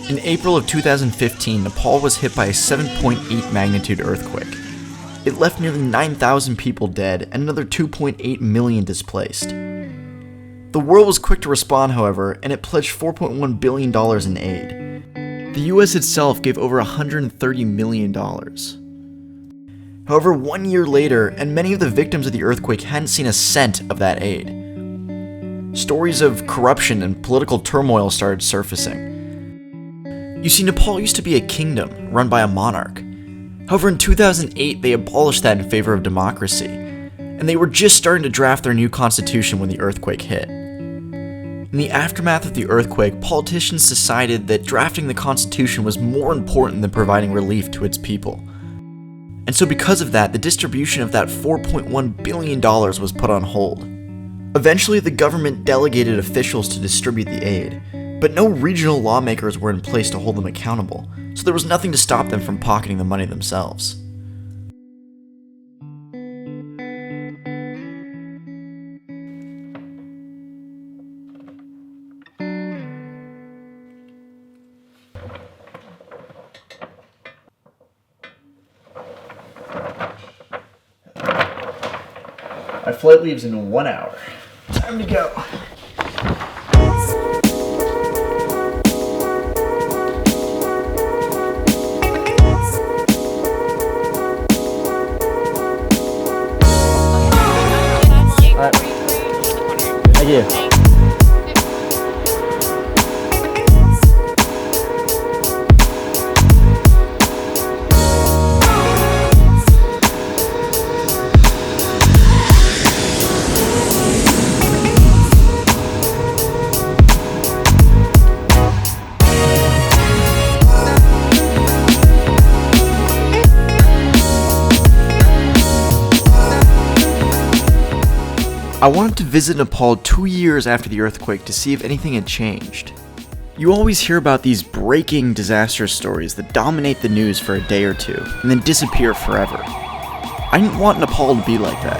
In April of 2015, Nepal was hit by a 7.8 magnitude earthquake. It left nearly 9,000 people dead and another 2.8 million displaced. The world was quick to respond, however, and it pledged $4.1 billion in aid. The US itself gave over $130 million. However, 1 year later, and many of the victims of the earthquake hadn't seen a cent of that aid. Stories of corruption and political turmoil started surfacing. You see, Nepal used to be a kingdom run by a monarch. However, in 2008, they abolished that in favor of democracy, and they were just starting to draft their new constitution when the earthquake hit. In the aftermath of the earthquake, politicians decided that drafting the constitution was more important than providing relief to its people. And so because of that, the distribution of that $4.1 billion was put on hold. Eventually, the government delegated officials to distribute the aid, but no regional lawmakers were in place to hold them accountable, so there was nothing to stop them from pocketing the money themselves. My flight leaves in 1 hour. Time to go. Alright. Thank you. I wanted to visit Nepal 2 years after the earthquake to see if anything had changed. You always hear about these breaking disaster stories that dominate the news for a day or two and then disappear forever. I didn't want Nepal to be like that.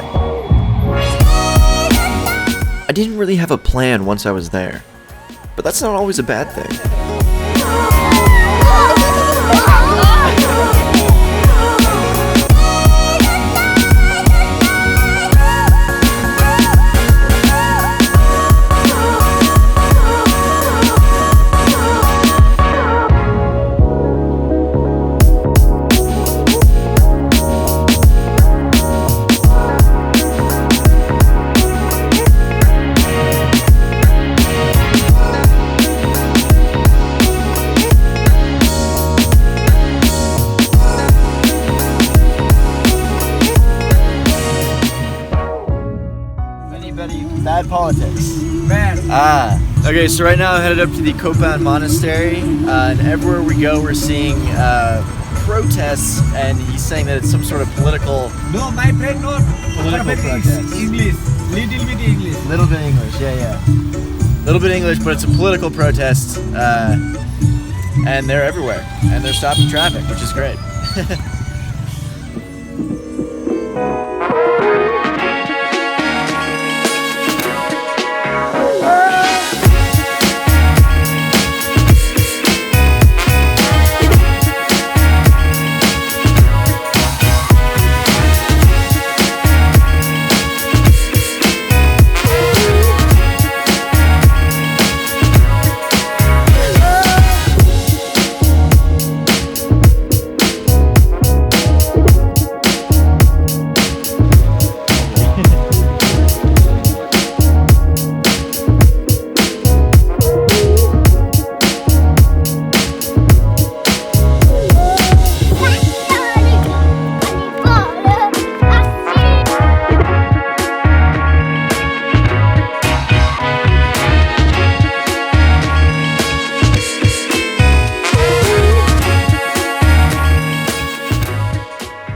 I didn't really have a plan once I was there, but that's not always a bad thing. Bad politics. Bad. Okay, so right now I'm headed up to the Choppin monastery, and everywhere we go we're seeing protests, and he's saying that it's some sort of political... No, my friend, not. Political protest. English. Little bit English. Little bit English, yeah. Little bit English, but it's a political protest, and they're everywhere, and they're stopping traffic, which is great.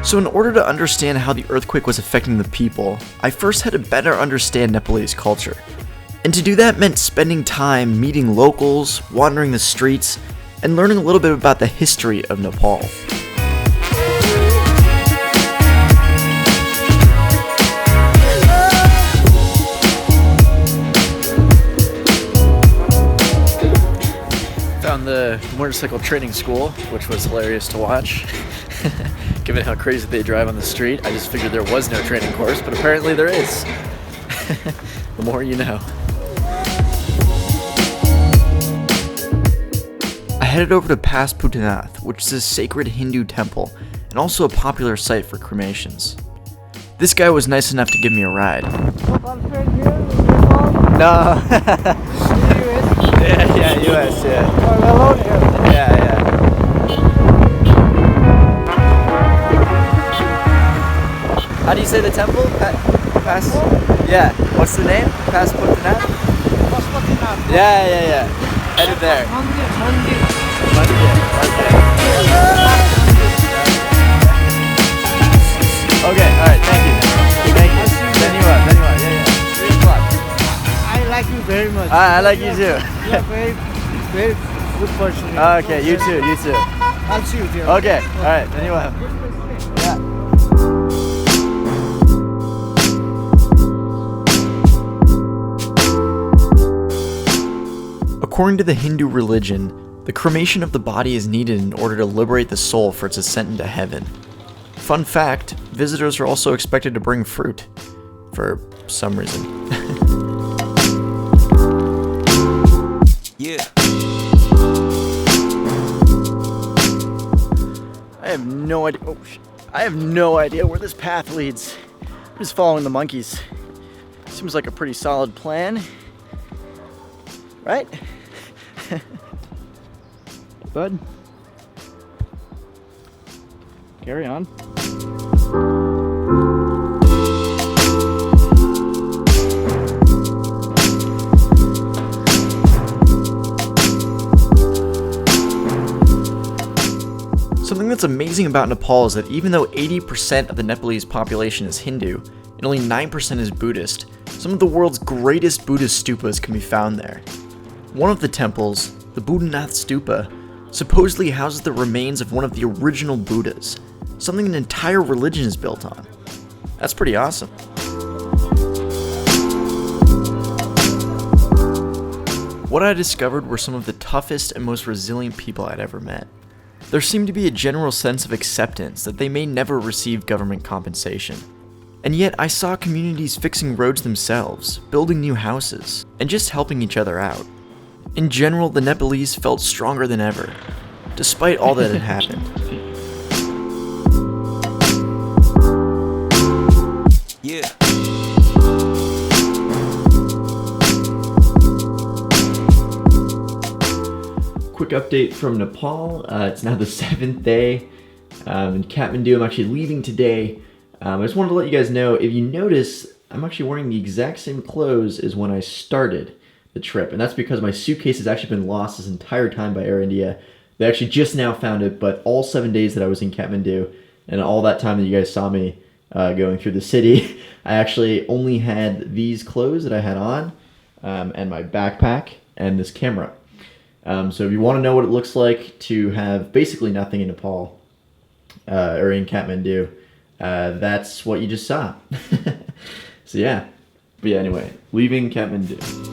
So in order to understand how the earthquake was affecting the people, I first had to better understand Nepalese culture. And to do that meant spending time meeting locals, wandering the streets, and learning a little bit about the history of Nepal. Found the motorcycle training school, which was hilarious to watch. Given how crazy they drive on the street, I just figured there was no training course, but apparently there is. The more you know. I headed over to Pass Bhutanath, which is a sacred Hindu temple and also a popular site for cremations. This guy was nice enough to give me a ride. No. Yeah, US, yeah. Yeah. How do you say the temple? Pass? Yeah. What's the name? Pass Bhutanath? Yeah. Headed there. Mandir. Okay, alright, thank you. Dhanyawad, yeah. 3 o'clock. I like you very much. I like you too. You are very, very good person. Okay, you too. I'll see you there. Okay, alright, Dhanyawad. Yeah. According to the Hindu religion, the cremation of the body is needed in order to liberate the soul for its ascent into heaven. Fun fact, visitors are also expected to bring fruit. For some reason. Yeah. I have no idea. I have no idea where this path leads. I'm just following the monkeys. Seems like a pretty solid plan. Right? Bud? Carry on. Something that's amazing about Nepal is that even though 80% of the Nepalese population is Hindu and only 9% is Buddhist, some of the world's greatest Buddhist stupas can be found there. One of the temples, the Bhutanath Stupa, supposedly houses the remains of one of the original Buddhas, something an entire religion is built on. That's pretty awesome. What I discovered were some of the toughest and most resilient people I'd ever met. There seemed to be a general sense of acceptance that they may never receive government compensation. And yet I saw communities fixing roads themselves, building new houses, and just helping each other out. In general, the Nepalese felt stronger than ever, despite all that had happened. Yeah. Quick update from Nepal. It's now the 7th day in Kathmandu. I'm actually leaving today. I just wanted to let you guys know, if you notice, I'm actually wearing the exact same clothes as when I started the trip. And that's because my suitcase has actually been lost this entire time by Air India. They actually just now found it, but all 7 days that I was in Kathmandu and all that time that you guys saw me going through the city, I actually only had these clothes that I had on and my backpack and this camera. So if you want to know what it looks like to have basically nothing in Nepal or in Kathmandu, that's what you just saw. So yeah. But yeah, anyway, leaving Kathmandu.